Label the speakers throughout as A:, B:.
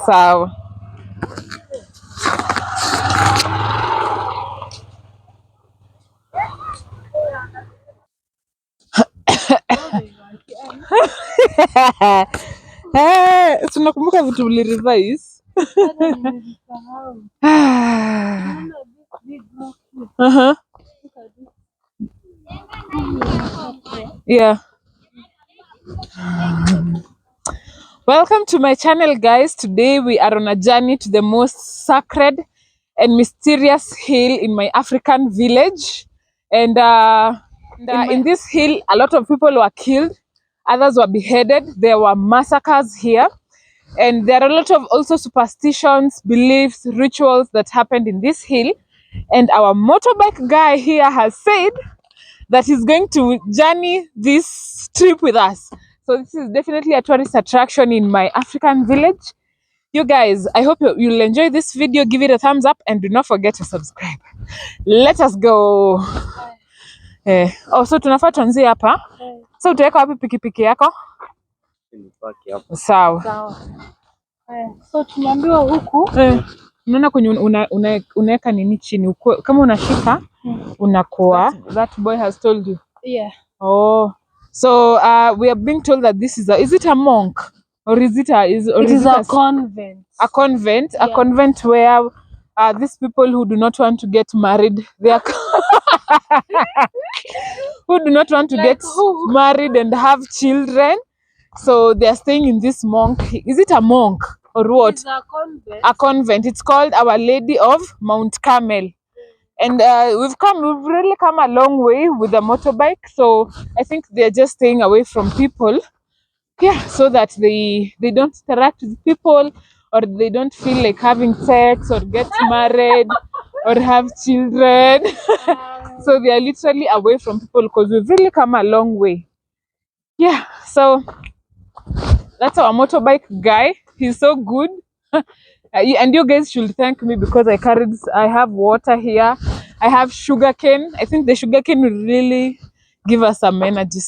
A: Sawa. Tunakumbuka vitu vili revise. Yeah. Welcome to my channel, guys. Today we are on a journey to the most sacred and mysterious hill in my African village. And in this hill, a lot of people were killed, others were beheaded. There were massacres here. And there are a lot of also superstitions, beliefs, rituals that happened in this hill. And our motorbike guy here has said that he's going to journey this trip with us. So this is definitely a tourist attraction in my African village. You guys, I hope you'll enjoy this video. Give it a thumbs up and do not forget to subscribe. Let us go. So tunafaa tuanzie hapa. So utaweka wapi pikipiki yako? Sawa.
B: So tunaambiwa huku
A: unaona kwenye unaweka nini chini kama unashika unakuwa. That boy has told you.
B: Yeah.
A: Oh, so we are being told that this is it a monk or is it
B: a convent?
A: A convent,
B: yeah.
A: A convent where these people who do not want to get married, they are who do not want to get married and have children. So they are staying in this monk. Is it a monk or what?
B: It's a convent.
A: A convent. It's called Our Lady of Mount Carmel. And we've really come a long way with the motorbike. So I think they're just staying away from people. Yeah, so that they don't interact with people, or they don't feel like having sex or get married or have children. So they are literally away from people because we've really come a long way. Yeah, so that's our motorbike guy. He's so good. And you guys should thank me because I have water here. I have sugarcane. I think the sugarcane will really give us some energy.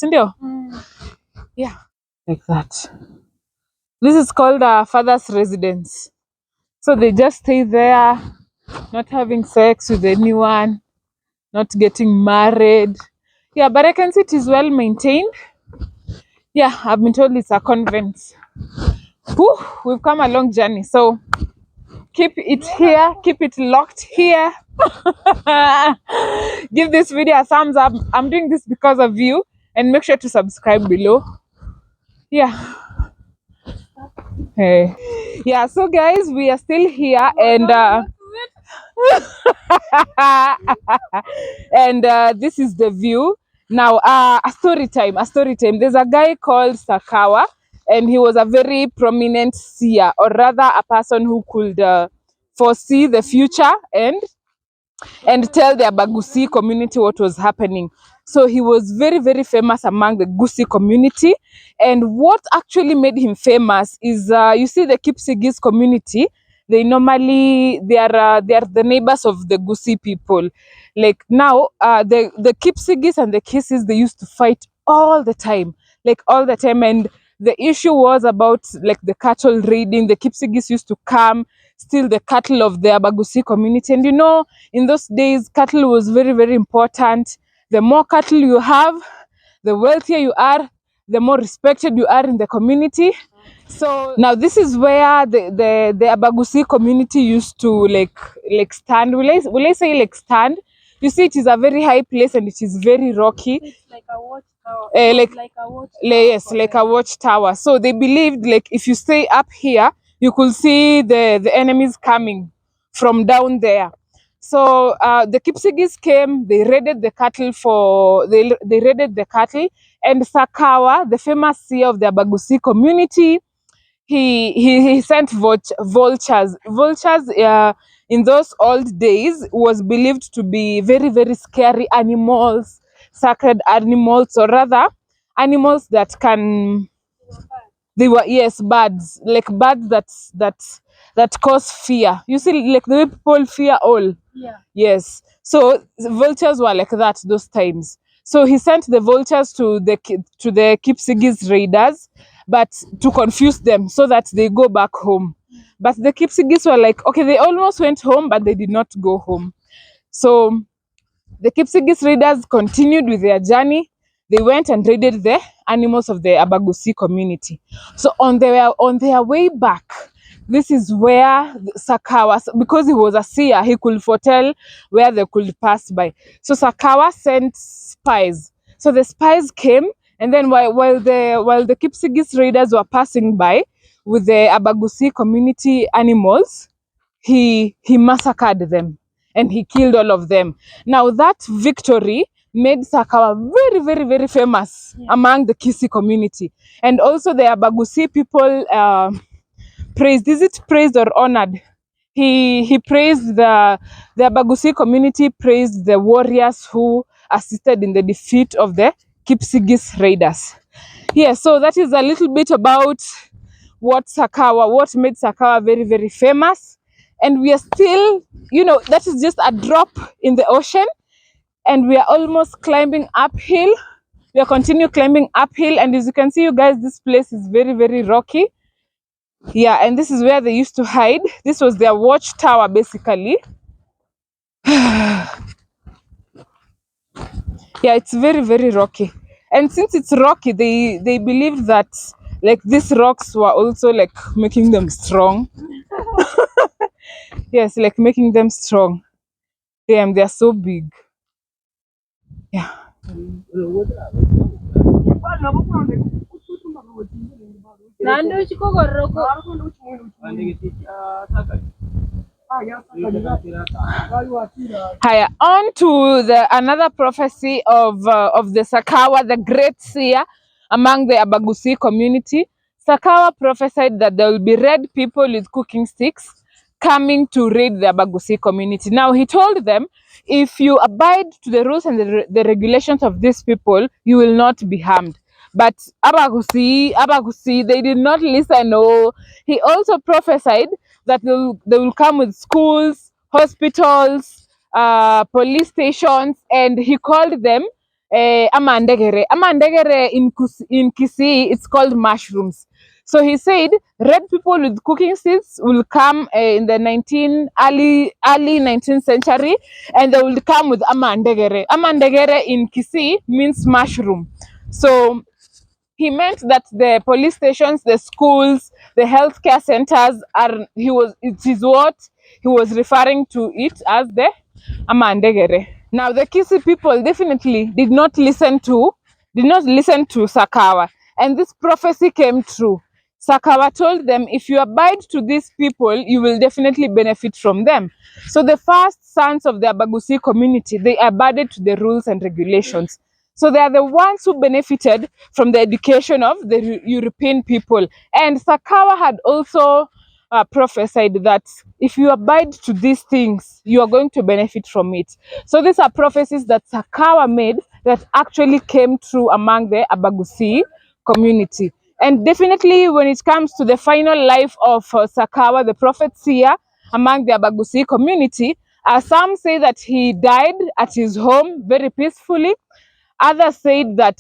A: Yeah, like that. This is called a father's residence. So they just stay there, not having sex with anyone, not getting married. Yeah, but I can see it is well maintained. Yeah, I've been told it's a convent. Whew, we've come a long journey. So keep it here, keep it locked here. Give this video a thumbs up. I'm doing this because of you, and make sure to subscribe below. Yeah. Hey. Yeah, so guys, we are still here, and and this is the view. Now a story time. There's a guy called Sakawa, and he was a very prominent seer, or rather a person who could foresee the future and tell the Abagusi community what was happening. So he was very, very famous among the Gusi community. And what actually made him famous is, you see the Kipsigis community, they are the neighbors of the Gusi people. Like now, the Kipsigis and the Kisses, they used to fight all the time. And the issue was about like the cattle raiding. The Kipsigis used to come, steal the cattle of the Abagusi community. And you know, in those days, cattle was very, very important. The more cattle you have, the wealthier you are, the more respected you are in the community. So now this is where the Abagusi community used to like stand. Will I say like stand? You see, it is a very high place and it is very rocky.
B: It's like a watchtower.
A: Yes, like a watchtower. So they believed like if you stay up here, you could see the enemies coming from down there. So the Kipsigis came, they raided the cattle they raided the cattle, and Sakawa, the famous seer of the Abagusi community, he sent vultures. In those old days was believed to be very, very scary animals, sacred animals, or rather animals that can, they were, yes, birds, like birds that cause fear. You see, like the way people fear all.
B: Yeah.
A: Yes. So the vultures were like that those times. So he sent the vultures to the Kipsigis raiders, but to confuse them so that they go back home. But the Kipsigis were like, okay, they almost went home, but they did not go home. So the Kipsigis raiders continued with their journey. They went and raided the animals of the Abagusi community. So on their way back, this is where Sakawa, because he was a seer, he could foretell where they could pass by. So Sakawa sent spies. So the spies came, and then while the Kipsigis raiders were passing by with the Abagusi community animals, he massacred them and he killed all of them. Now that victory made Sakawa very, very, very famous among the Kisi community. And also the Abagusi people praised, is it praised or honored? He praised the Abagusi community, praised the warriors who assisted in the defeat of the Kipsigis raiders. Yeah, so that is a little bit about what made Sakawa very, very famous. And we are still, that is just a drop in the ocean, and we are almost climbing uphill. We are continue climbing uphill, and as you can see, you guys, this place is very, very rocky. Yeah, and this is where they used to hide. This was their watchtower, basically. Yeah, it's very, very rocky. And since it's rocky, they believed that like these rocks were also like making them strong. Yes, like making them strong. Damn, they're so big. Yeah. Higher on to the another prophecy of the Sakawa, the great seer among the Abagusi community. Sakawa prophesied that there will be red people with cooking sticks coming to raid the Abagusi community. Now he told them, if you abide to the rules and the regulations of these people, you will not be harmed. But Abagusi, they did not listen. No, he also prophesied that they will come with schools, hospitals, police stations, and he called them amandegere. Amandegere in Kisii, it's called mushrooms. So he said red people with cooking seeds will come in the early 19th century, and they will come with amandegere. Amandegere in Kisii means mushroom. So he meant that the police stations, the schools, the healthcare centers it is what he was referring to it as the amandegere. Now the Kisi people definitely did not listen to Sakawa, and this prophecy came true. Sakawa told them, if you abide to these people, you will definitely benefit from them. So the first sons of the Abagusi community, they abided to the rules and regulations. So they are the ones who benefited from the education of the European people. And Sakawa had also prophesied that if you abide to these things, you are going to benefit from it. So these are prophecies that Sakawa made that actually came true among the Abagusi community. And definitely when it comes to the final life of Sakawa, the prophet seer among the Abagusi community, some say that he died at his home very peacefully. Others said that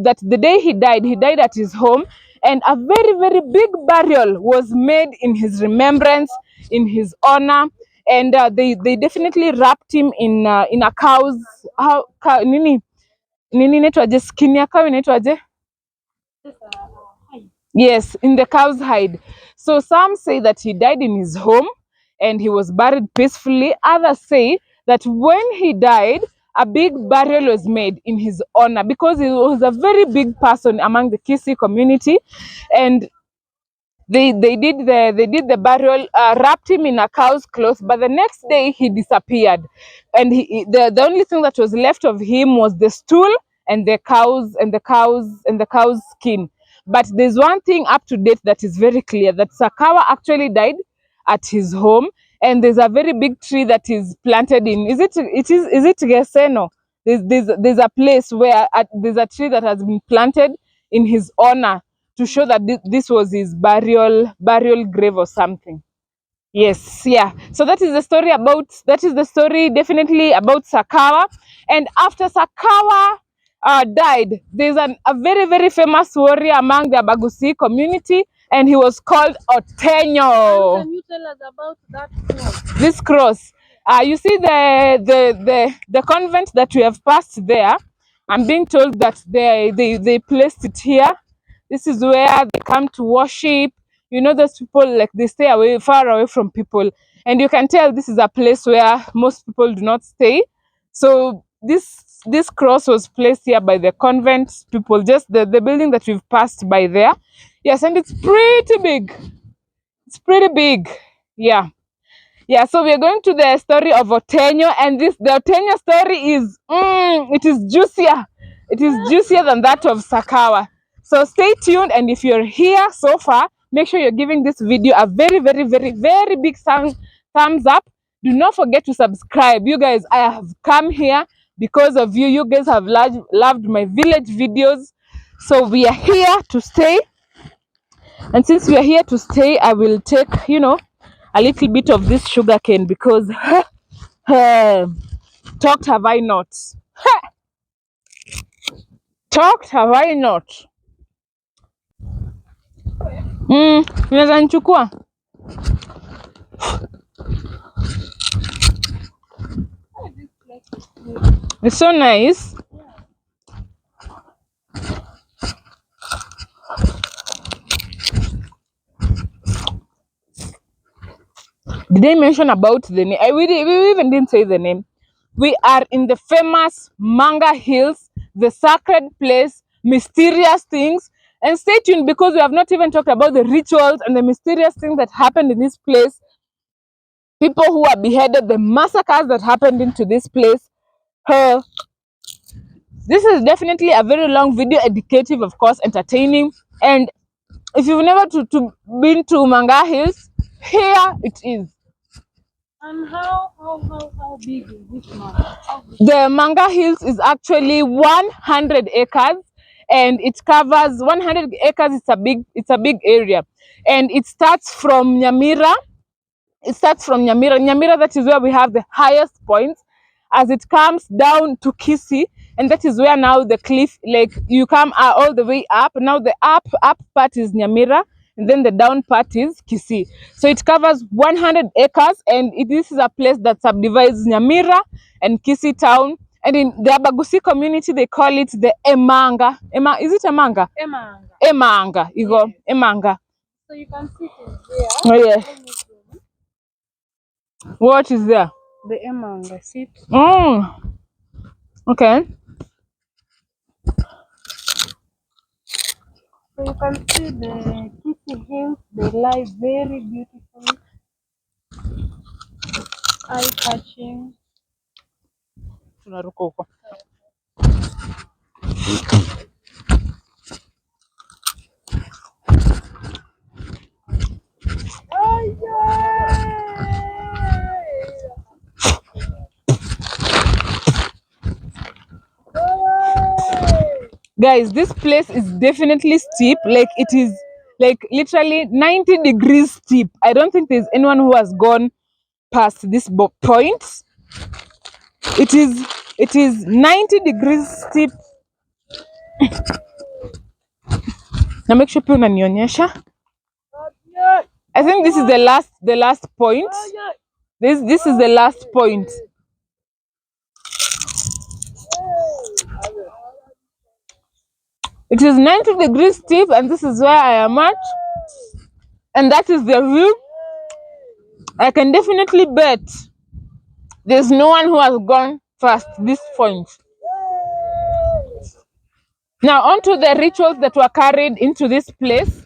A: that the day he died at his home, and a very, very big burial was made in his remembrance, in his honor, and they definitely wrapped him in a cow's nini inaitwaje, skin ya cow inaitwaje? Yes, in the cow's hide. So some say that he died in his home and he was buried peacefully. Others say that when he died, a big burial was made in his honor because he was a very big person among the Kisi community, and they did the burial, wrapped him in a cow's cloth, but the next day he disappeared, and the only thing that was left of him was the stool and the cow's skin. But there's one thing up to date that is very clear, that Sakawa actually died at his home, and there's a very big tree that is planted in, is it Geseno? There's a place where there's a tree that has been planted in his honor to show that this was his burial grave or something. Yes, yeah. So that is the story definitely about Sakawa. And after Sakawa, died. There's a very, very famous warrior among the Abagusi community, and he was called Otenyo.
B: Can you tell us about that cross?
A: This cross. You see the convent that we have passed there. I'm being told that they placed it here. This is where they come to worship. You know, those people, like, they stay away, far away from people, and you can tell this is a place where most people do not stay. So this cross was placed here by the convent people, just the building that we've passed by there. Yes, and it's pretty big. It's pretty big. Yeah. Yeah, so we are going to the story of Otenyo, and the Otenyo story is it is juicier. It is juicier than that of Sakawa. So stay tuned, and if you're here so far, make sure you're giving this video a very, very, very, very big thumbs up. Do not forget to subscribe. You guys, I have come here because of you. You guys have loved my village videos. So we are here to stay. And since we are here to stay, I will take, a little bit of this sugar cane because talked have I not. Talked have I not. Unaweza nichukua? It's so nice. Did they mention about the name? We even didn't say the name. We are in the famous Manga Hills, the sacred place, mysterious things. And stay tuned because we have not even talked about the rituals and the mysterious things that happened in this place. People who are beheaded, the massacres that happened into this place. This is definitely a very long video, educative, of course, entertaining. And if you've never been to Manga Hills, here it is.
B: And how big is this manga?
A: The Manga Hills is actually 100 acres, and it covers 100 acres. It's a big area, and it starts from Nyamira. Nyamira, that is where we have the highest points, as it comes down to Kisii, and that is where now the cliff, like, you come all the way up. Now the up part is Nyamira, and then the down part is Kisii. So it covers 100 acres, and this is a place that subdivides Nyamira and Kisii town. And in the Abagusi community, they call it the Emanga. Is it Emanga?
B: Emanga.
A: Emanga. You go.
B: Yes.
A: Emanga.
B: So you can sit in there.
A: Oh, yeah. What is there?
B: The Emanga seat.
A: Oh, okay.
B: So you can see the Kisii Hills. They lie very beautifully, eye-catching.
A: Tunaruka huko. Guys, this place is definitely steep. Like, it is like literally 90 degrees steep. I don't think there's anyone who has gone past this point. It is 90 degrees steep. Now make sure pia unanionyesha. I think this is the last point. This is the last point. It is 90 degrees steep, and this is where I am at. And that is the view. I can definitely bet there's no one who has gone past this point. Now, on to the rituals that were carried into this place.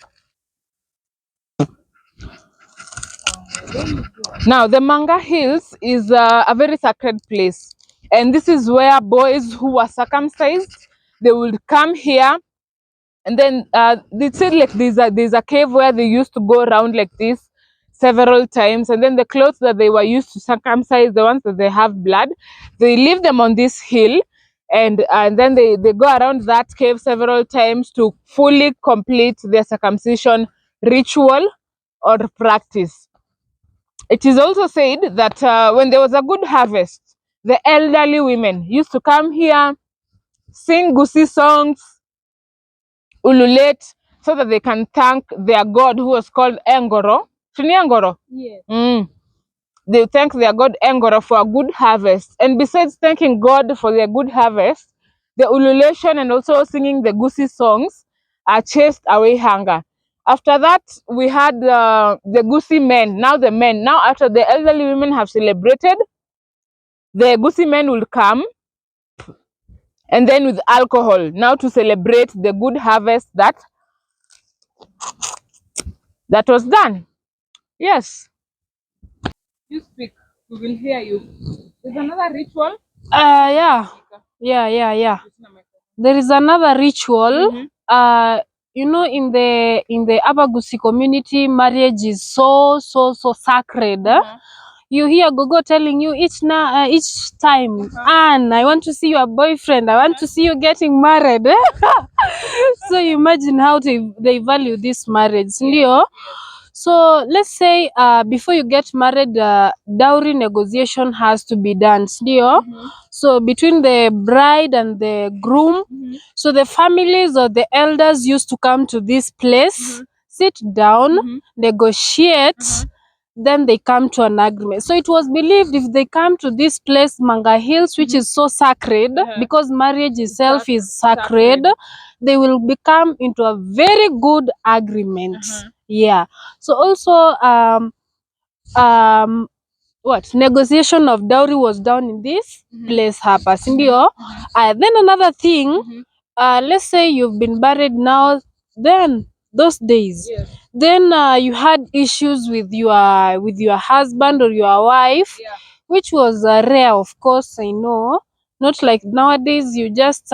A: Now, the Manga Hills is a very sacred place. And this is where boys who were circumcised, they would come here. And then they said, like, there's a cave where they used to go around like this several times. And then the clothes that they were used to circumcise, the ones that they have blood, they leave them on this hill. And then they go around that cave several times to fully complete their circumcision ritual or practice. It is also said that when there was a good harvest, the elderly women used to come here, sing Gusi songs, ululate, so that they can thank their god who was called Engoro. Shini Engoro?
B: Yes.
A: They thank their god Engoro for a good harvest. And besides thanking God for their good harvest, the ululation and also singing the Gusi songs chased away hunger. After that, we had the Gusi men. Now the men. Now after the elderly women have celebrated, the Gusi men will come, and then with alcohol, now to celebrate the good harvest that was done. Yes. You speak. We will hear you. There's another ritual.
B: Yeah. There is another ritual. You know, in the Abagusi community, marriage is so sacred. You hear Gogo telling you each time, Anne, I want to see your boyfriend. I want to see you getting married. So you imagine how they value this marriage, ndio? So let's say before you get married, dowry negotiation has to be done, ndio? So between the bride and the groom, so the families or the elders used to come to this place, sit down, negotiate, then they come to an agreement. So it was believed if they come to this place, Manga Hills, which is so sacred, because marriage itself is sacred, they will become into a very good agreement. Yeah. So also what negotiation of dowry was done in this place hapa, si ndio? Then another thing, let's say you've been married now, then those days, then you had issues with your husband or your wife, which was rare, of course, I know, not like nowadays. You just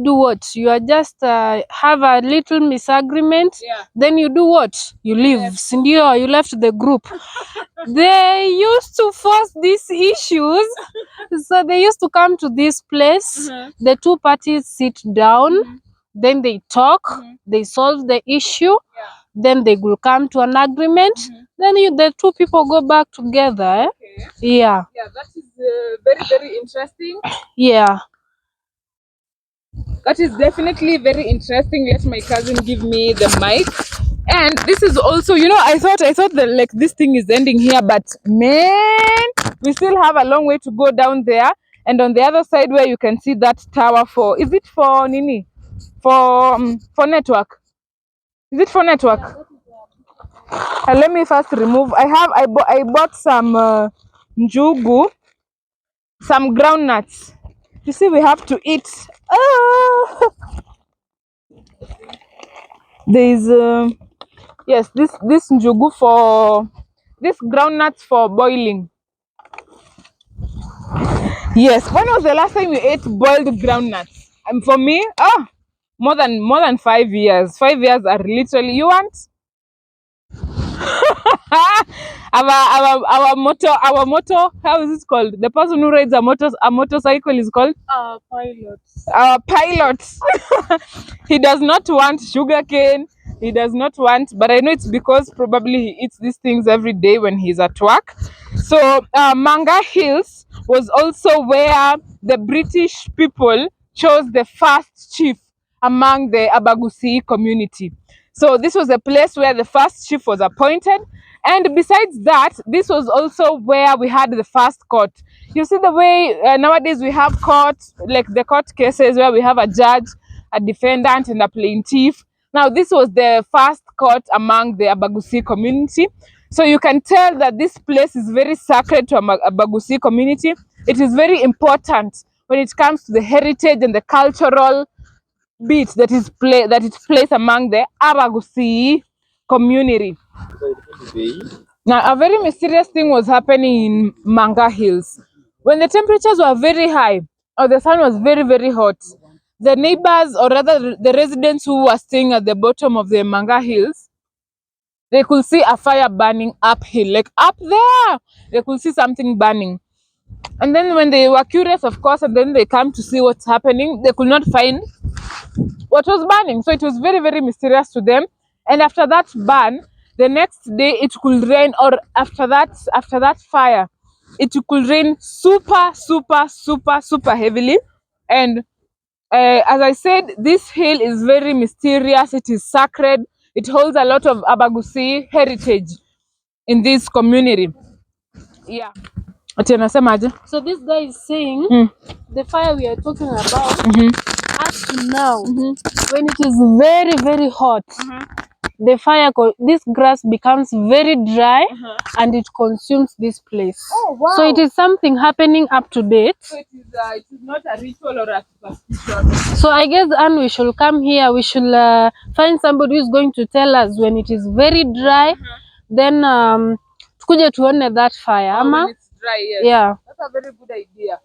B: do what you are just have a little misagreement, then you do what, you leave, si ndio? You left the group. They used to force these issues. So they used to come to this place. The two parties sit down, then they talk, they solve the issue, then they will come to an agreement. Then the two people go back together. Yeah.
A: Yeah, that is very interesting.
B: Yeah.
A: That is definitely very interesting. Let my cousin give me the mic. And this is also, I thought that like this thing is ending here, but man, we still have a long way to go down there. And on the other side where you can see that tower is it for Nini? For network? Is it for network? Let me first remove. I bought some njugu, some groundnuts. You see, we have to eat. Ah! There is yes, this njugu for this groundnuts for boiling. Yes. When was the last time you ate boiled groundnuts? For me, more than 5 years. 5 years are literally. You want? Our motto. How is it called? The person who rides a motorcycle is called
B: Pilot.
A: our pilot. He does not want sugarcane. He does not want, but I know it's because probably he eats these things every day when he's at work. So Manga Hills was also where the British people chose the first chief among the Abagusi community. So this was a place where the first chief was appointed. And besides that, this was also where we had the first court. You see the way nowadays we have court, like the court cases where we have a judge, a defendant, and a plaintiff. Now, this was the first court among the Abagusi community. So you can tell that this place is very sacred to Abagusi community. It is very important when it comes to the heritage and the cultural bit that it plays among the Abagusi community. Now, a very mysterious thing was happening in Manga Hills. When the temperatures were very high, or the sun was very hot, the neighbors, or rather the residents who were staying at the bottom of the Manga Hills, they could see a fire burning uphill, like up there. They could see something burning. And then when they were curious, of course, and then they come to see what's happening, they could not find what was burning. So it was very mysterious to them. And after that burn, the next day it could rain, or after that fire, it could rain super heavily. And As I said, this hill is very mysterious. It is sacred. It holds a lot of Abagusi heritage in this community. Yeah. Ati anasemaje?
B: So this guy is saying the fire we are talking about up to now, when it is very, very hot, the fire, this grass becomes very dry and it consumes this place.
A: Oh, wow.
B: So it is something happening up to date.
A: So it is not a ritual or a superstition.
B: So I guess, and we should come here, we should find somebody who is going to tell us when it is very dry, then tukuje tuone that fire.
A: Oh,
B: Ama?
A: when it's dry, yes.
B: Yeah.
A: That's a very good idea.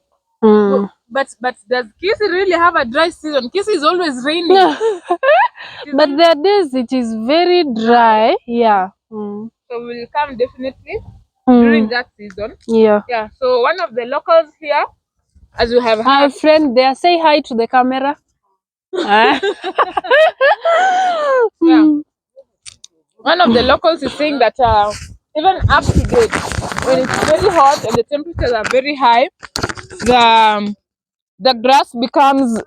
A: But does Kisi really have a dry season? Kisi is always raining.
B: But there are days it is very dry. Yeah.
A: So we'll come definitely during that season.
B: Yeah.
A: Yeah. So one of the locals here, as you have
B: Our
A: heard,
B: friend there, say hi to the camera.
A: yeah. One of the locals is saying that even up to date, when it's very hot and the temperatures are very high, the grass becomes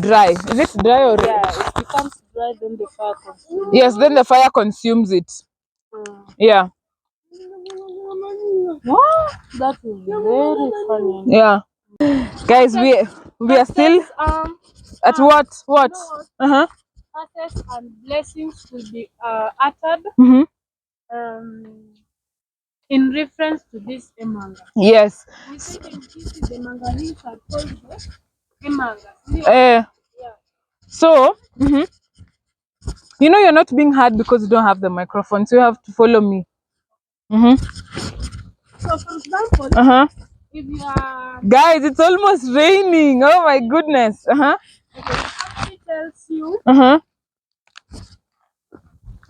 A: dry. Is it dry or?
B: Yeah, it becomes dry, then the fire consumes.
A: Yes, then the fire consumes it. Yeah.
B: Wow, that is very funny.
A: Yeah. Guys, we are still at what?
B: Curses and blessings will be uttered in reference to this emanga.
A: Yes.
B: We said in Kisi, the mangalis are called the emanga.
A: Yeah. So, you know you're not being heard because you don't have the microphone, so you have to follow me.
B: So, for example, if you are...
A: Guys, it's almost raining. Oh my goodness.
B: Okay, somebody tells you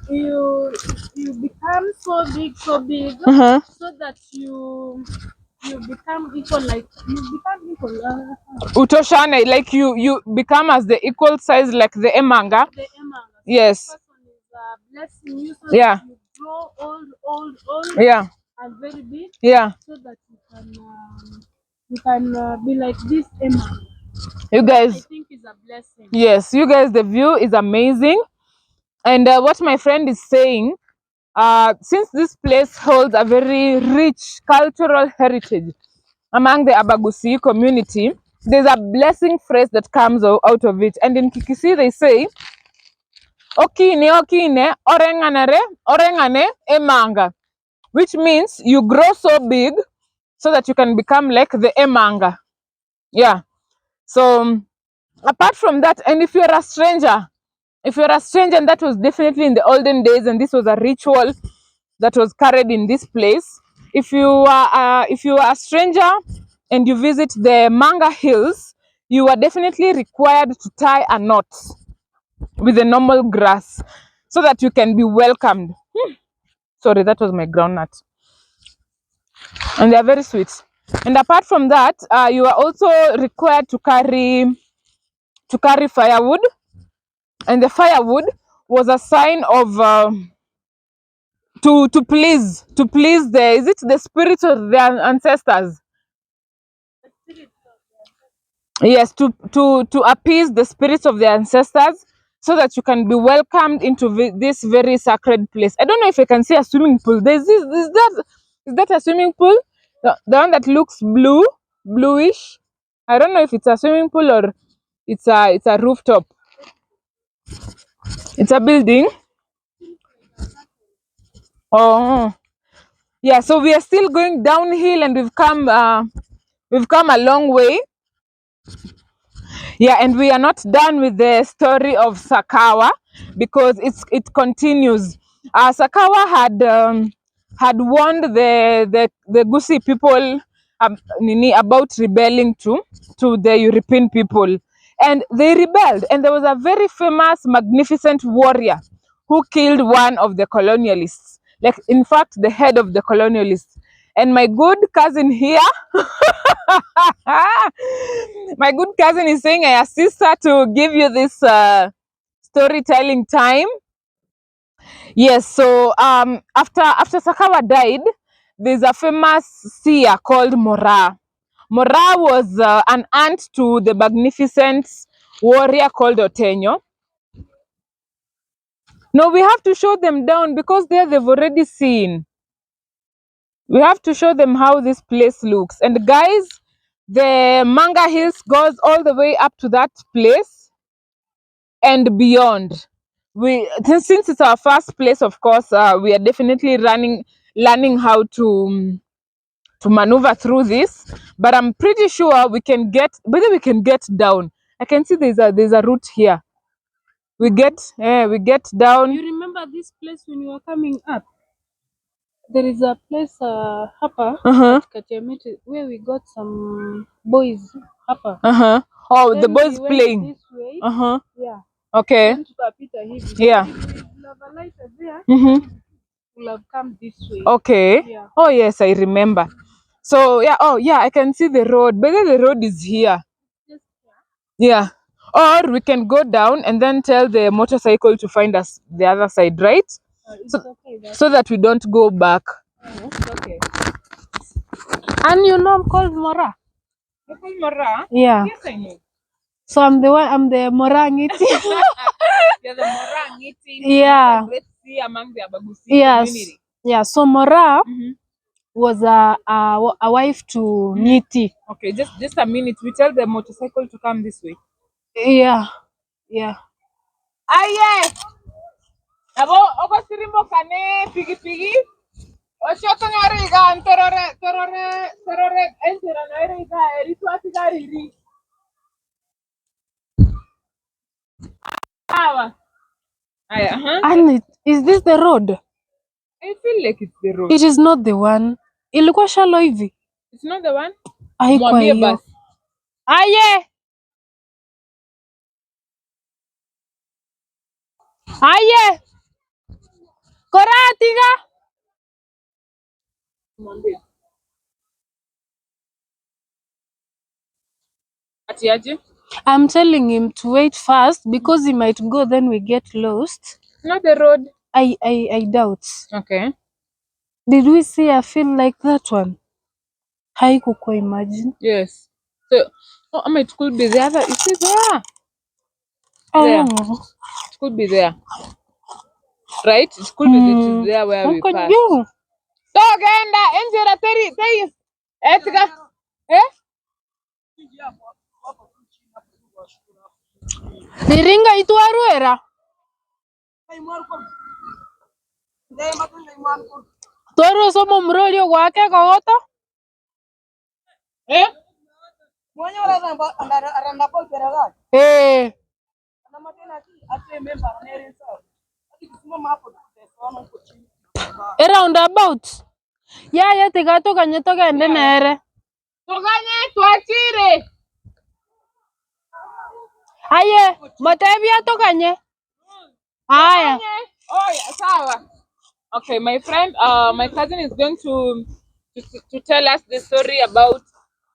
B: you become so big, so that you become equal, like you become equal.
A: Utoshane, like you become as the equal size like the emanga.
B: The emanga. So
A: Yes.
B: this person is blessing you so
A: Yeah.
B: that you grow old,
A: Yeah.
B: and very big.
A: Yeah.
B: So that you can be like this emanga.
A: You guys,
B: I think is a blessing.
A: Yes, you guys, the view is amazing. And what my friend is saying, since this place holds a very rich cultural heritage among the Abagusi community, there's a blessing phrase that comes out of it. And in Kikisi, they say, okine, orengane emanga, which means you grow so big so that you can become like the emanga. Yeah. So apart from that, and if you're a stranger, and that was definitely in the olden days, and this was a ritual that was carried in this place. If you are a stranger and you visit the Manga Hills, you are definitely required to tie a knot with the normal grass so that you can be welcomed. Sorry, that was my groundnut. And they are very sweet. And apart from that, you are also required to carry firewood, and the firewood was a sign of to please the spirits of their ancestors. Yes, to appease the spirits of their ancestors so that you can be welcomed into this very sacred place. I don't know if I can see a swimming pool. There's this, is that a swimming pool? The one that looks bluish. I don't know if it's a swimming pool or it's a rooftop. It's a building. Oh, yeah. So we are still going downhill, and we've come a long way. Yeah, and we are not done with the story of Sakawa because it continues. Sakawa had warned the Gusi people about rebelling to the European people, and they rebelled. And there was a very famous, magnificent warrior who killed one of the colonialists. Like, in fact, the head of the colonialists. And my good cousin here, my good cousin is saying I assist her to give you this storytelling time. Yes, so after Sakawa died, there's a famous seer called Moraa. Moraa was an aunt to the magnificent warrior called Otenyo. No, we have to show them down because there they've already seen. We have to show them how this place looks. And guys, the Manga Hills goes all the way up to that place and beyond. Since it's our first place, of course, we are definitely learning how to maneuver through this. But I'm pretty sure we can get, whether we can get down. I can see there's a route here. We get down.
B: You remember this place when you were coming up? There is a place hapa katikati ya miti where we got some boys hapa.
A: Oh,
B: Then
A: the boys
B: we
A: playing.
B: This way. Yeah.
A: Okay.
B: Then tukapita hivi.
A: Yeah.
B: If we have a light there, we'll have come this way.
A: Okay.
B: Yeah.
A: Oh yes, I remember. So yeah, oh yeah, I can see the road. Whether the road is here. Yeah. Or we can go down and then tell the motorcycle to find us the other side, right?
B: It's
A: So,
B: okay,
A: so that we don't go back.
B: it's okay. And you know I'm called Moraa.
A: You're called Moraa?
B: Yeah.
A: Yes, I know.
B: So I'm the Moraa Ngiti.
A: You're the Moraa Ngiti.
B: Yeah.
A: Let's see among the Abagusi
B: community. Yeah. So Moraa was a wife to Ngiti.
A: Okay, just a minute. We tell the motorcycle to come this way.
B: Yeah. Yeah.
A: Aye. Abo ogo sirimbo kane pigi pigi. Oshoto nyariga torore enjera nyariga eritu asigariri. Awa. Aye,
B: And is this the road?
A: I feel like it's the road.
B: It is not the one. Ilikuwa shallow hivi.
A: It's not the one.
B: Haikuwa
A: Mwambie
B: hiyo.
A: basi. Aye. Aye. Koratiga. Mwambie. Ati aje?
B: I'm telling him to wait first because he might go, then we get lost.
A: Not the road.
B: I doubt.
A: Okay.
B: Did we see a field like that one? Haikukuwa, imagine.
A: Yes. So, oh, it could be the other. Is it there?
B: I
A: There.
B: don't know.
A: It could be there. Right? It could be there where we
B: Huko
A: passed.
B: juu.
A: So, genda enjera teri. Etika.
B: Iringa itwaruera. Toro somo mrolio gwake kogoto. Eh. Roundabout. Ya tigato kanye togende nere.
A: Toganye twachire.
B: Aye, matebia toganye. Aya.
A: Oh, yeah, sawa. Okay, my friend, my cousin is going to tell us the story about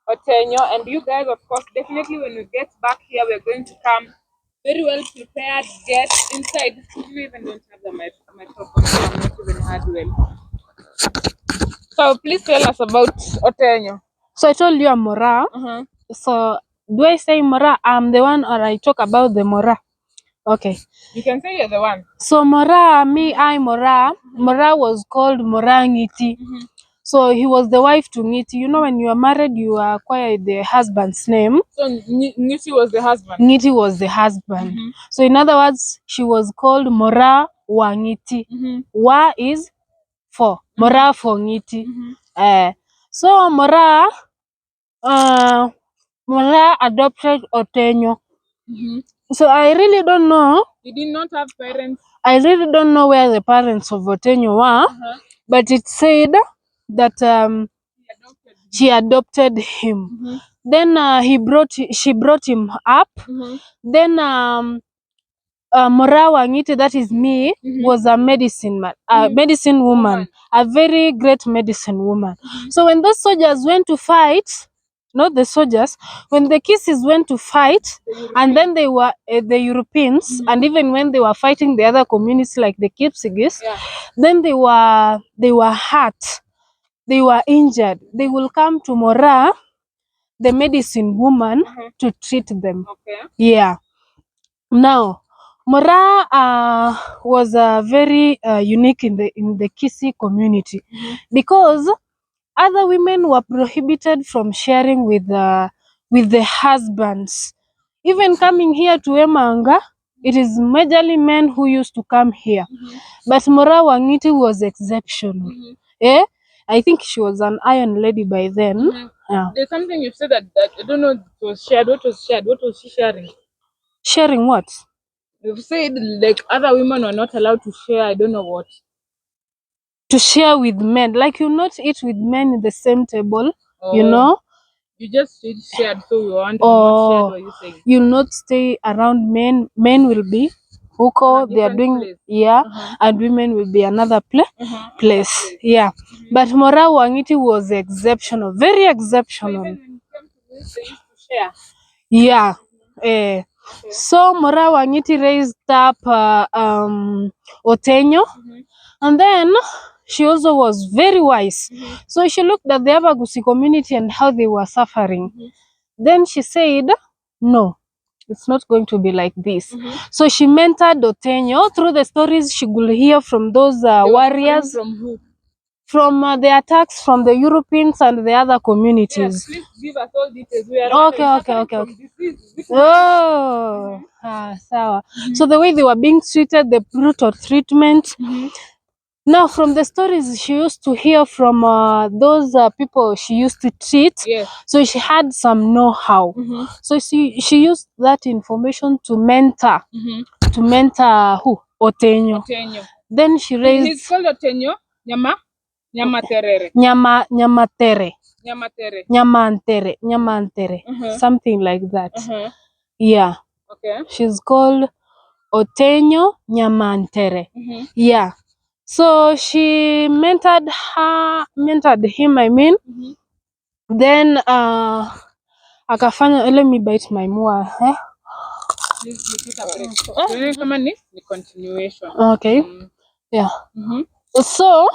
A: Otenyo, and you guys, of course, definitely when we get back here, we're going to come very well prepared, get inside. You even don't have the microphone, so I'm not even hard well. So please tell us about Otenyo.
B: So I told you I'm Moraa. So do I say Moraa? I'm the one, or I talk about the Moraa? Okay.
A: You can say you're the one.
B: So Moraa, I'm Moraa. Moraa was called Moraa Ngiti. So he was the wife to Ngiti. You know, when you are married, you acquire the husband's name.
A: So Ngiti was the husband.
B: Ngiti was the husband. So in other words, she was called Moraa wa Ngiti. Wa is for. Moraa for Ngiti. So Moraa adopted Otenyo. So I really don't know.
A: He did not have parents.
B: I really don't know where the parents of Otenyo were, but it said that she adopted him. Then she brought him up. Then Moraa wa Ngiti, that is me, was a medicine woman, a very great medicine woman. So when those soldiers went to fight, not the soldiers, when the Kisses went to fight, and then they were the Europeans, and even when they were fighting the other communities like the Kipsigis, then they were hurt, they were injured. They will come to Moraa, the medicine woman, to treat them.
A: Okay.
B: Yeah. Now, Moraa was very unique in the Kisii community because other women were prohibited from sharing with the husbands. Even coming here to Emanga, it is majorly men who used to come here. But Moraa Wangiti was exceptional. Eh? I think she was an iron lady by then. Yeah.
A: There's something you said that I don't know it was shared. What was shared? What was she sharing?
B: Sharing what?
A: You said like other women were not allowed to share. I don't know what.
B: To share with men. Like you not eat with men in the same table, you
A: Oh.
B: know?
A: You just said shared, so you want what shared were you saying?
B: You'll not stay around men. Men will be huko, they are
A: different
B: doing
A: place.
B: and women will be another place. Yeah. But Moraa Wangiti was exceptional, very
A: So
B: exceptional.
A: even when it came to this, they used to share.
B: Yeah. So Moraa Wangiti raised up Otenyo, and then she also was very wise. So she looked at the Abagusi community and how they were suffering. Then she said, no, it's not going to be like this. So she mentored Otenyo through the stories she could hear from those warriors,
A: From who?
B: from the attacks from the Europeans and the other communities.
A: Yes, please give us all details. We are
B: Okay. Sawa. So the way they were being treated, the brutal treatment. Now, from the stories she used to hear from those people she used to treat, so she had some know-how. So she used that information to mentor, who? Otenyo. Then she raised.
A: He's called Otenyo. Nyamaterere.
B: Nyamantere. Something like that. Yeah.
A: Okay.
B: She's called Otenyo Nyamantere. Yeah. So she mentored him, I mean. Then akafanya, let me bite my mua.
A: Kama ni continuation.
B: Okay. Yeah. So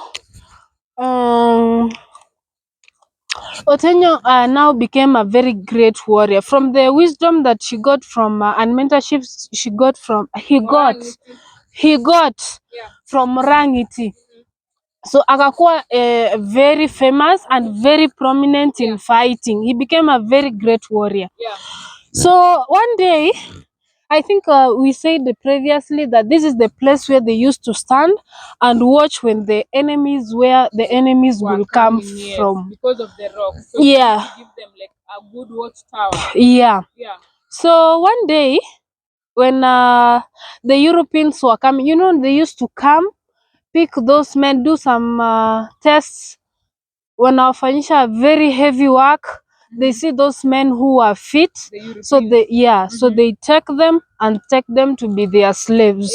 B: Otenyo now became a very great warrior from the wisdom that she got from and mentorships he got from Rangiti. So akakuwa very famous and very prominent in fighting. He became a very great warrior. So one day, I think we said previously that this is the place where they used to stand and watch when the enemies will come from.
A: Because of the rocks. So
B: Yeah.
A: give them like a good watchtower.
B: Yeah. So one day, when the Europeans were coming, they used to come, pick those men, do some tests. Wanawafanyisha very heavy work. They see those men who are fit, so they take them and take them to be their slaves,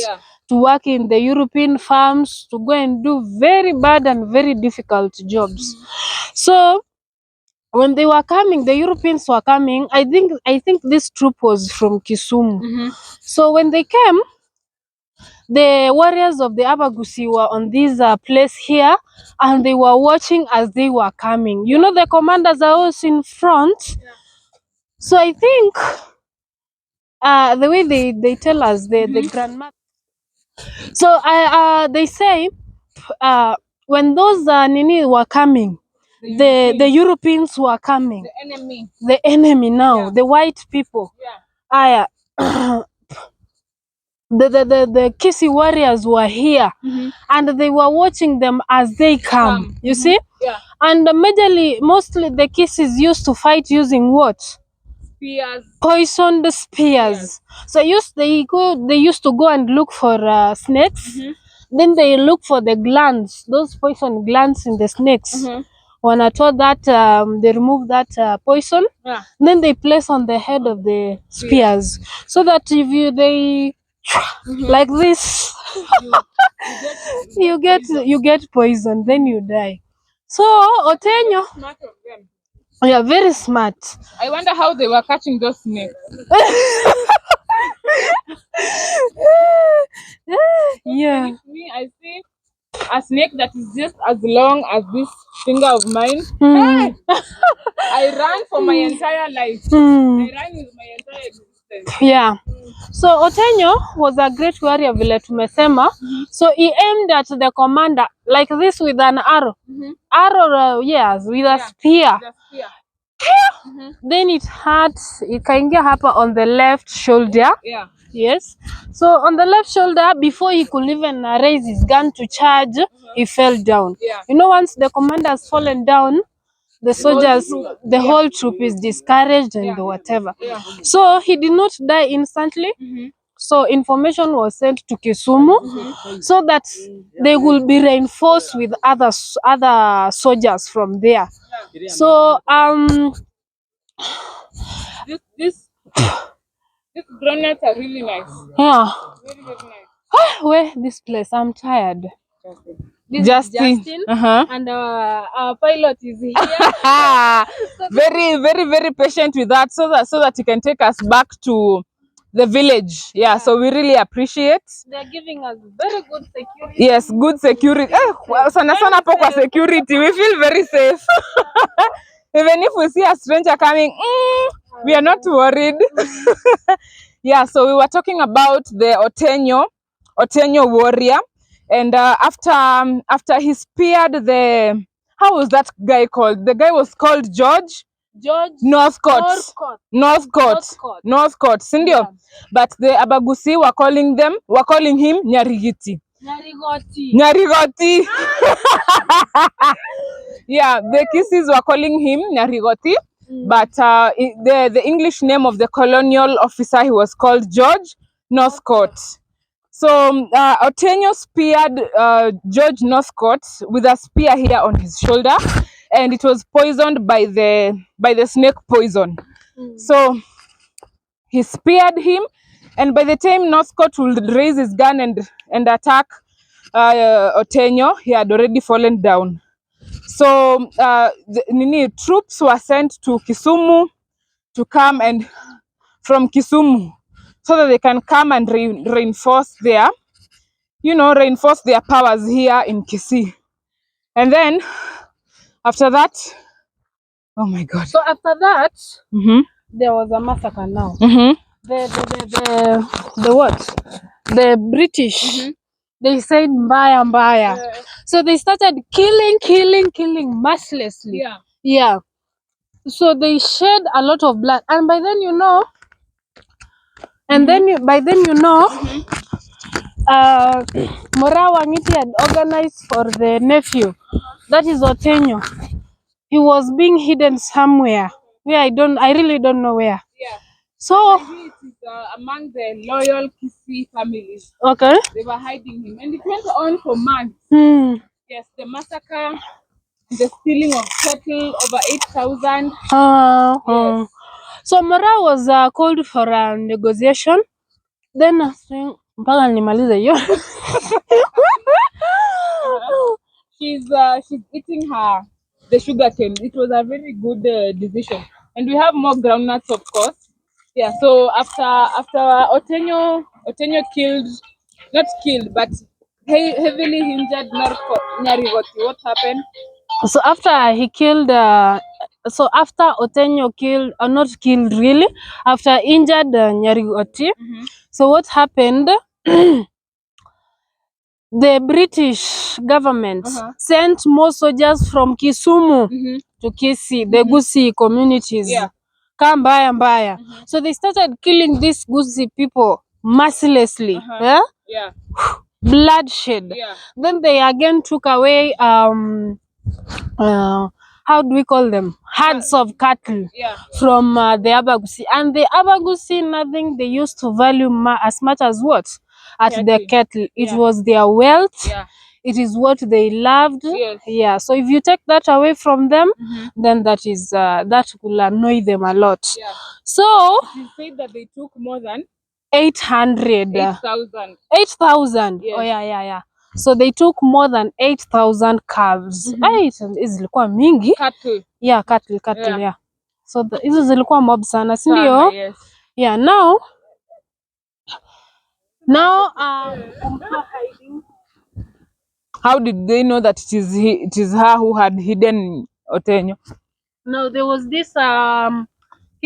B: to work in the European farms, to go and do very bad and very difficult jobs. So when they were coming, the Europeans were coming. I think this troop was from Kisumu. So when they came, the warriors of the Abagusi were on this place here, and they were watching as they were coming. The commanders are also in front. So I think the way they tell us, the grandmother. So they say when those Nini were coming, the Europeans were coming. The enemy now, the white people. The Kisii warriors were here, and they were watching them as they come. You see? And mostly the Kisiis used to fight using what?
A: Spears.
B: Poisoned spears. So they used to go and look for snakes. Then they look for the glands, those poison glands in the snakes. When I told that they remove that poison, then they place on the head of the spears, so that if they like this, you get poison, then you die. So Otenyo, very smart.
A: I wonder how they were catching those snakes. Me, I see a snake that is just as long as this finger of mine. I ran for my entire life. I ran with my entire existence.
B: Yeah. So Otenyo was a great warrior vile tumesema. So he aimed at the commander like this with an arrow. Arrow, yes, with a spear. Then it ikaingia hapa on the left shoulder.
A: Yeah.
B: Yes. So on the left shoulder, before he could even raise his gun to charge, he fell down.
A: Yeah.
B: You know, once the commander has fallen down, the soldiers, the whole troop is discouraged and whatever.
A: Yeah.
B: So he did not die instantly. So information was sent to Kisumu so that they will be reinforced with other soldiers from there. So
A: This groundnuts are really nice.
B: yeah.
A: Very, very nice.
B: Where this place? I'm tired. This
A: Justin.
B: is Justin, and our pilot is here.
A: Very, very, very patient with that, so that he can take us back to the village. Yeah. So we really appreciate.
B: They're giving us very good security.
A: Yes, good security. Sana sana hapo kwa security, we feel very safe. Even if we see a stranger coming, we are not worried. Yeah, so we were talking about the Otenyo warrior, and after he speared the, how was that guy called? The guy was called George NorthCote, sindio?
B: Yeah.
A: But the Abagusi were calling him Nyarigiti. Nyarigoti. Yeah, the Kisses were calling him Nyarigoti, but the English name of the colonial officer, he was called George NorthCote. So Otenyo speared George NorthCote with a spear here on his shoulder, and it was poisoned by the snake poison. So he speared him, and by the time NorthCote would raise his gun and attack Otenyo, he had already fallen down. So the troops were sent to Kisumu to come, and from Kisumu, so that they can come and reinforce their powers here in Kisii. And then after that, oh my God.
B: So after that, there was a massacre now. The what? The British, they said mbaya mbaya. So they started killing mercilessly. Yeah. So they shed a lot of blood, and by then Moraa had organized for the nephew, that is Otenyo. He was being hidden somewhere where I really don't know where.
A: Yeah.
B: So
A: maybe it is among the loyal Kisii families.
B: okay.
A: They were hiding him, and it went on for months. Yes, the massacre, the stealing of cattle, over 8,000.
B: Yes. So Moraa was called for a negotiation. Then mpaka nimalize hiyo.
A: She's eating the sugar cane. It was a very good decision, and we have more groundnuts, of course. Yeah. So after Otenyo not killed, but heavily injured Nyarigoti, what happened?
B: So after he killed, after Otenyo killed, not killed really, after injured Nyarigoti, so what happened? The British government sent more soldiers from Kisumu to Kisii, the Gusii communities.
A: Yeah.
B: Mbaya. So they started killing these Gusii people mercilessly.
A: Yeah.
B: Bloodshed.
A: Yeah.
B: Then they again took away how do we call them? Herds of cattle from the Abagusi. And the Abagusi, nothing they used to value as much as what? The cattle. It was their wealth. It is what they loved.
A: Yes.
B: Yeah. So if you take that away from them, then that will annoy them a lot.
A: Yeah.
B: So
A: you said that they took more than
B: 8,000.
A: Yes.
B: Oh yeah. So they took more than 8,000 calves. Zilikuwa mingi.
A: Cattle.
B: Yeah, cattle. Yeah. So hizo zilikuwa mob sana, si ndio?
A: Yes.
B: Yeah, now
A: how did they know that it is her who had hidden Otenyo?
B: No, there was this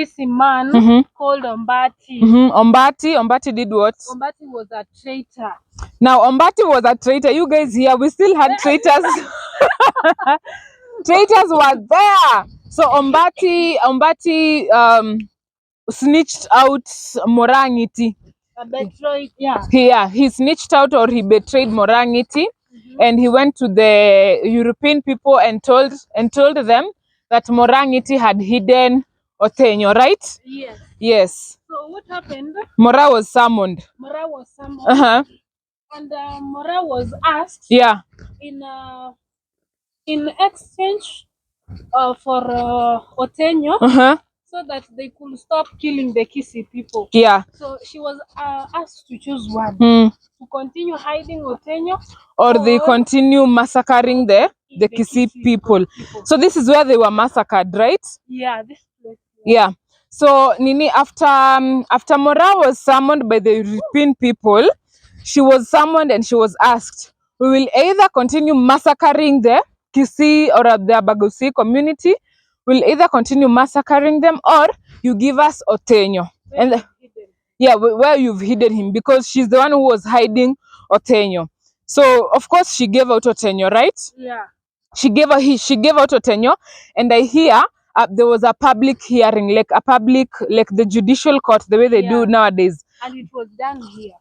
B: Kisii man called Ombati.
A: Ombati did what?
B: Ombati was a traitor.
A: Now Ombati was a traitor. You guys here, we still had traitors. Traitors were there. So Ombati snitched out Nyarigiti. He snitched out, or he betrayed Nyarigiti, and he went to the European people and told them that Nyarigiti had hidden Otenyo, right? Yes.
B: So what happened?
A: Moraa was summoned.
B: And Moraa was asked. In exchange for Otenyo, so that they could stop killing the Kisii people. So she was asked to choose one. To continue hiding Otenyo,
A: or they continue massacring the Kisii people. So this is where they were massacred, right?
B: This place.
A: So Nini, after Moraa was summoned by the European people, she was summoned and she was asked, we will either continue massacring the Kisii or the Abagusi community, we'll either continue massacring them, or you give us Otenyo. And where you've hidden him, because she's the one who was hiding Otenyo. So of course she gave out Otenyo, right? She gave out Otenyo, and I hear there was a public hearing, like the judicial court, the way they do nowadays.
B: And it was done here.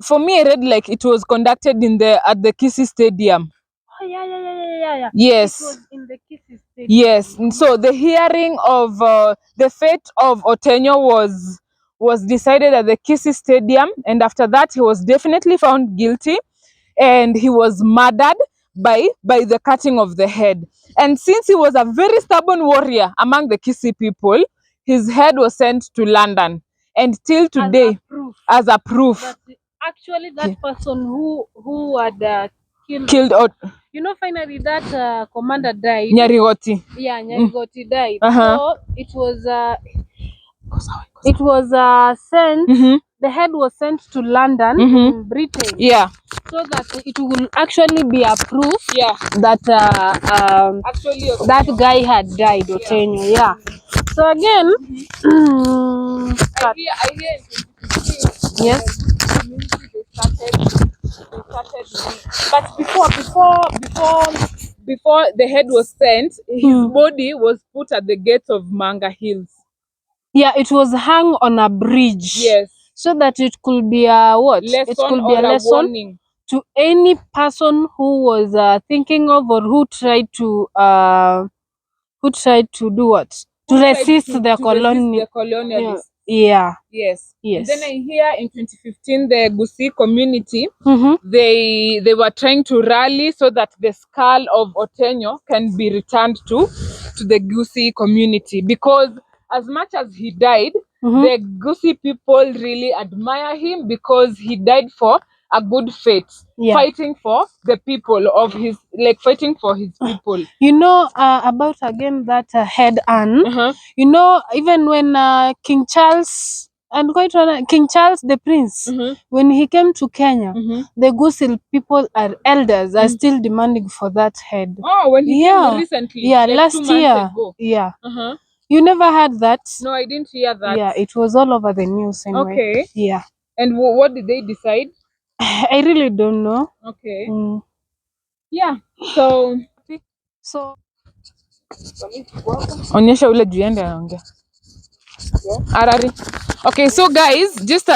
A: For me, I read like it was conducted at the Kisii Stadium. Yes.
B: It was in the Kisii Stadium.
A: Yes. So the hearing of the fate of Otenyo was decided at the Kisii Stadium, and after that he was definitely found guilty, and he was murdered by the cutting of the head. And since he was a very stubborn warrior among the Kisii people, his head was sent to London, and till today, as a proof.
B: But actually, that person who had
A: killed
B: finally that commander died.
A: Nyarigiti.
B: Nyarigiti died. So it was sent. The head was sent to London, in Britain. So that it will actually be a proof that that guy had died, Otenyo. So again,
A: I hear
B: yes.
A: But before the head was sent, his body was put at the gates of Manga Hills.
B: It was hung on a bridge.
A: Yes.
B: So that it could be a what?
A: Lesson,
B: it could be a lesson
A: warning
B: to any person who was thinking of, or who tried to do what? To resist the
A: colonialists.
B: Yes.
A: And then I hear in 2015 the Gusii community, they were trying to rally so that the skull of Otenyo can be returned to the Gusii community, because as much as he died, the Gusii people really admire him, because he died for a good fate, fighting for the people of his, fighting for his people.
B: About again that head urn, even when King Charles the Prince, when he came to Kenya, the Gusii people are elders are still demanding for that head.
A: Oh, when he came recently,
B: last
A: 2 months
B: year
A: ago.
B: You never heard that?
A: No, I didn't hear that.
B: It was all over the news anyway.
A: Okay. And what did they decide?
B: I really don't know.
A: Okay. So onyesha ule juende anaongea. Arari. Okay, so guys, just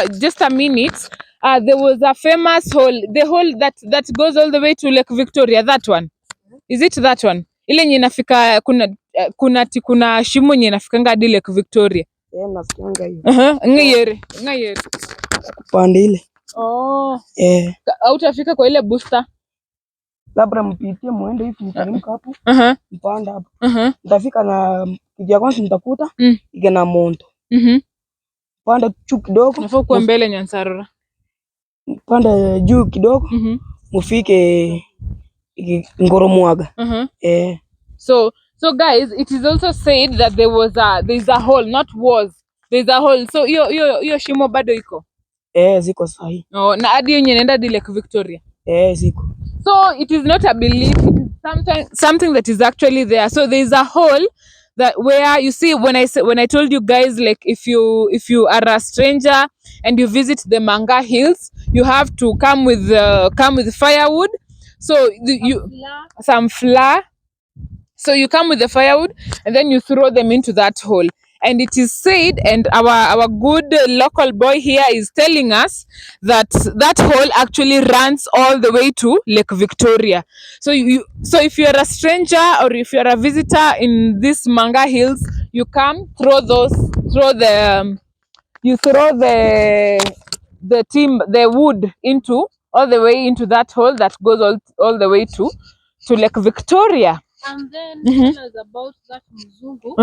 A: a minute. There was a famous hole, the hole that goes all the way to Lake Victoria. That one. Is it that one? Ile yenye inafika kuna shimo yenye inafikanga hadi Lake Victoria.
C: Nasikianga hiyo.
A: Ngayere.
C: Pande ile.
A: Oh. Hautafika kwa ile booster.
C: Labda mpitie muende hivi mteremka hapo. Mpanda hapo. Nitafika na kijia kwanza nitakuta ige na monto. Panda juu kidogo.
A: Nafaa kuwa mbele Nyansarura.
C: Panda juu kidogo. Mufike Ngoromwaga.
A: So guys, it is also said that there's a hole, not was. There's a hole. So hiyo shimo bado iko.
C: Ziko sahi.
A: Na hadi yenye inaenda hadi Lake Victoria.
C: Ziko.
A: So it is not a belief, it is something that is actually there. So there's a hole that where you see when I told you guys, like if you are a stranger and you visit the Manga Hills, you have to come with firewood. So you some flour. So you come with the firewood and then you throw them into that hole. And it is said, and our good local boy here is telling us that that hole actually runs all the way to Lake Victoria. So so if you're a stranger or if you're a visitor in this Manga Hills, you come you throw the wood into all the way into that hole that goes all the way to Lake Victoria.
B: And then tell us about that Mzungu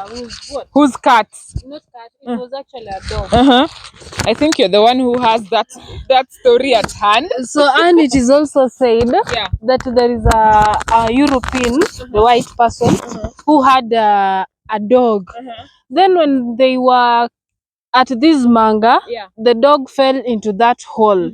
B: who's what?
A: Whose cat?
B: Not cat, it was actually a dog.
A: I think you're the one who has that story at hand.
B: So, and it is also said that there is a European, the white person, who had a dog. Then when they were at this manga, the dog fell into that hole.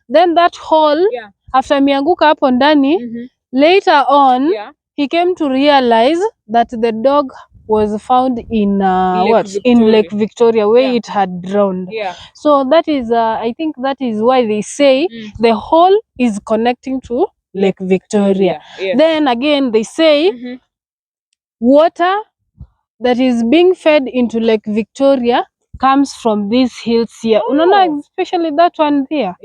B: Then that hole, after mianguka hapo ndani, later on, he came to realize that the dog was found in Lake Victoria, where it had drowned. So that is, I think that is why they say the hole is connecting to Lake Victoria. Then again, they say water that is being fed into Lake Victoria comes from these hills here. Unaona, especially that one there.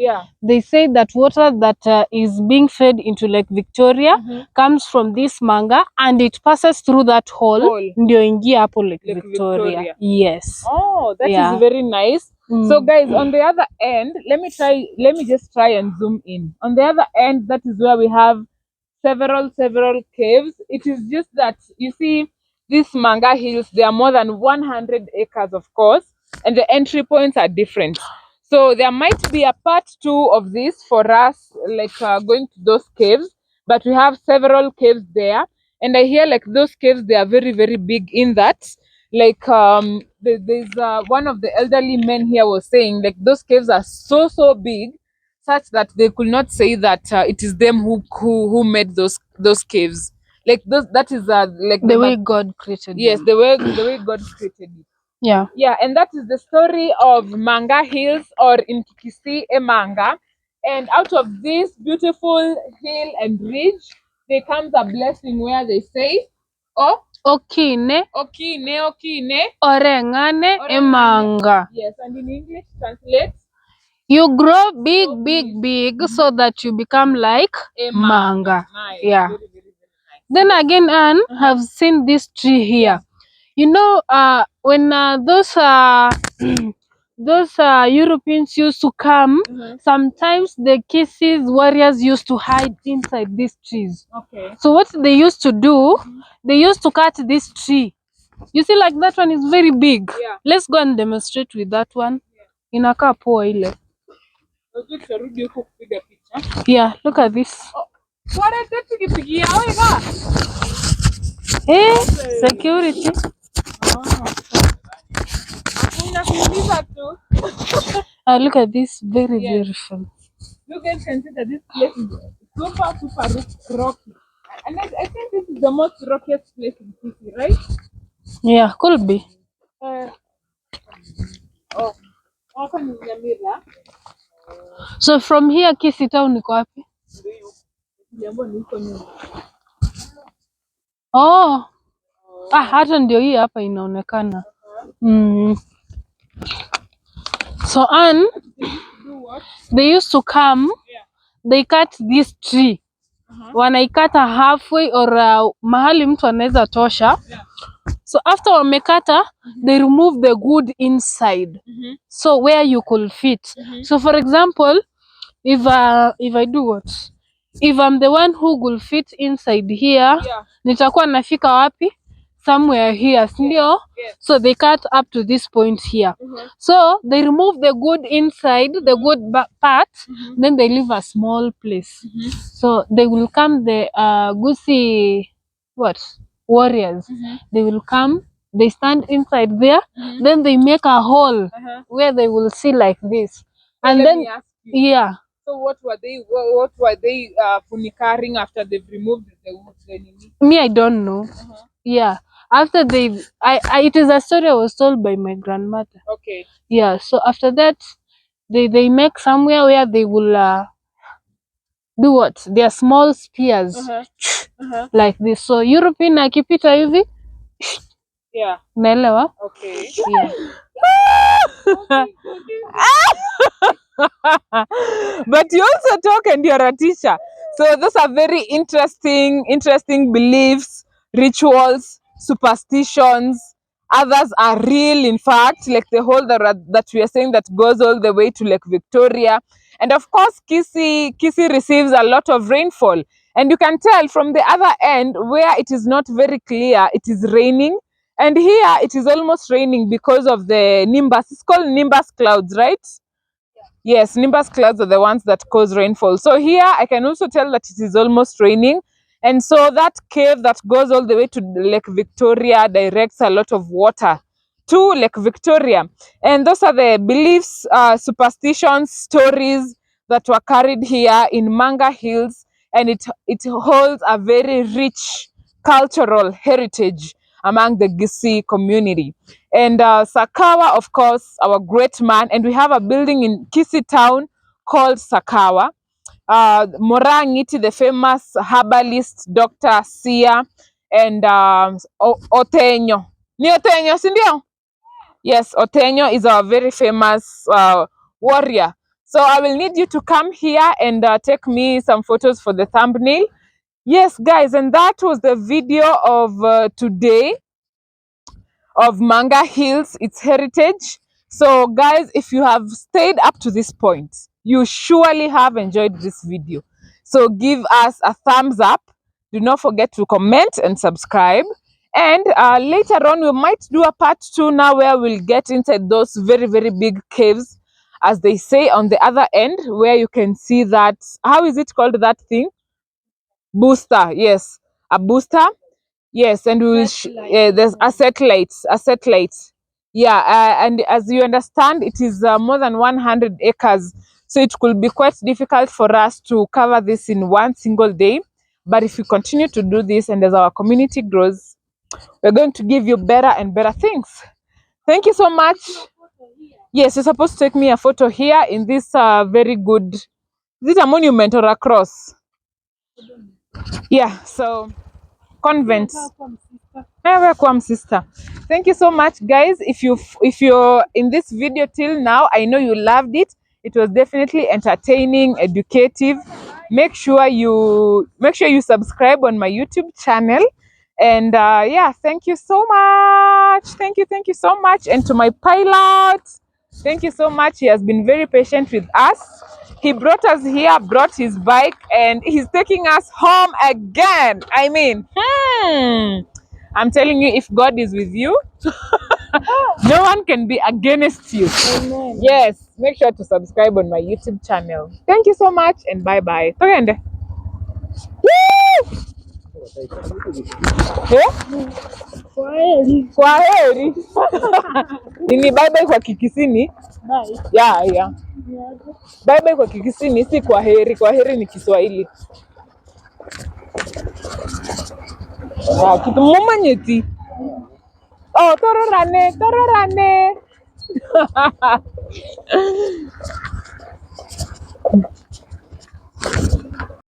B: They say that water that is being fed into Lake Victoria comes from this manga and it passes through that hole. Ndio ingia hapo Lake Victoria. Yes.
A: Oh, that is very nice. So guys, on the other end, let me just try and zoom in. On the other end, that is where we have several caves. It is just that you see these Manga Hills, there are more than 100 acres, of course, and the entry points are different. So there might be a part 2 of this for us, like going to those caves, but we have several caves there. And I hear like those caves, they are very, very big in that. Like there's one of the elderly men here was saying like those caves are so big such that they could not say that it is them who made those caves. Like that is like
B: the way God created
A: yes,
B: them.
A: the way God created it.
B: Yeah,
A: And that is the story of Manga Hills, or in Kikisi, a manga. And out of this beautiful hill and ridge, there comes a blessing where they say, "Oh,
B: okine orengane emanga."
A: Yes, and in English translates,
B: you grow big so that you become like
A: a
B: manga.
A: Nice.
B: Yeah.
A: Very, very, very nice.
B: Then again, Anne, have seen this tree here. You know, when those Europeans used to come, sometimes the Kisses warriors used to hide inside these trees.
A: Okay.
B: So what they used to do, they used to cut this tree. You see, like that one is very big. Let's go and demonstrate with that one. Inakaa poa ile. Yeah, look at this. Hey, security. Look at this, very beautiful.
A: You guys can see that this place is super rocky. And I think this is the most rockiest place in Kisi, right?
B: Yeah, could be.
A: Hapa ni Nyamira.
B: So from here Kisii town iko wapi?
A: Jambo ni huko nyuma.
B: Oh. Hata ndio hii hapa inaonekana. So they used to come, they cut this tree. Wanaikata halfway or mahali mtu anaweza tosha. So after wamekata, they remove the wood inside. So where you could fit. So for example, if I do what? If I'm the one who will fit inside here, nitakuwa nafika wapi? Somewhere here, ndio? So they cut up to this point here. So they remove the wood inside, the wood part, then they leave a small place. So they will come, the Gusi warriors. They will come, they stand inside there, then they make a hole where they will see like this. And then
A: so what were they funikaring after they've removed the wood?
B: Me, I don't know. Yeah, After it is a story I was told by my grandmother.
A: Okay.
B: Yeah, so after that, they make somewhere where they will do what? Their small spears like this. So European akipita hivi,
A: Yeah.
B: unaelewa?
A: Okay.
B: Yeah.
A: But you also talk and you're a teacher. So those are very interesting beliefs, rituals, superstitions. Others are real, in fact, like the whole that we are saying that goes all the way to Lake Victoria. And of course, Kisii receives a lot of rainfall. And you can tell from the other end where it is not very clear, it is raining. And here it is almost raining because of the nimbus. It's called nimbus clouds, right? Yes, nimbus clouds are the ones that cause rainfall. So here I can also tell that it is almost raining. And so that cave that goes all the way to Lake Victoria directs a lot of water to Lake Victoria. And those are the beliefs, superstitions, stories that were carried here in Manga Hills. And it holds a very rich cultural heritage among the Kisii community. And Sakawa, of course, our great man. And we have a building in Kisii town called Sakawa. Moraa, the famous herbalist, Dr. Seer, and Otenyo. Ni Otenyo, si ndio? Yes, Otenyo is our very famous warrior. So I will need you to come here and take me some photos for the thumbnail. Yes, guys, and that was the video of today of Manga Hills, its heritage. So guys, if you have stayed up to this point, you surely have enjoyed this video. So give us a thumbs up. Do not forget to comment and subscribe. And later on, we might do a part 2 now where we'll get inside those very big caves, as they say on the other end, where you can see that, how is it called, that thing? Booster, yes, a booster. Yes, and we will there's a satellite, a satellite. Yeah, and as you understand, it is more than 100 acres. So it could be quite difficult for us to cover this in one single day. But if we continue to do this and as our community grows, we're going to give you better and better things. Thank you so much. Yes, you're supposed to take me a photo here in this very good, is it a monument or a cross? Yeah, so convent. Welcome, sister. Thank you so much, guys. If you're in this video till now, I know you loved it. It was definitely entertaining, educative. Make sure you subscribe on my YouTube channel. And yeah, thank you so much. Thank you so much. And to my pilot, thank you so much. He has been very patient with us. He brought us here, brought his bike, and he's taking us home again. I mean, I'm telling you, if God is with you, no one can be against you.
B: Amen.
A: Yes, make sure to subscribe on my YouTube channel. Thank you so much, and bye-bye. Tugende. Woo! Eh? Kwaheri. Nini bye-bye kwa Kikisini?
B: Bye.
A: Yeah. Bye-bye kwa Kikisini si kwaheri. Kwaheri ni Kiswahili. Kitu mumanyeti. Oh, tororane.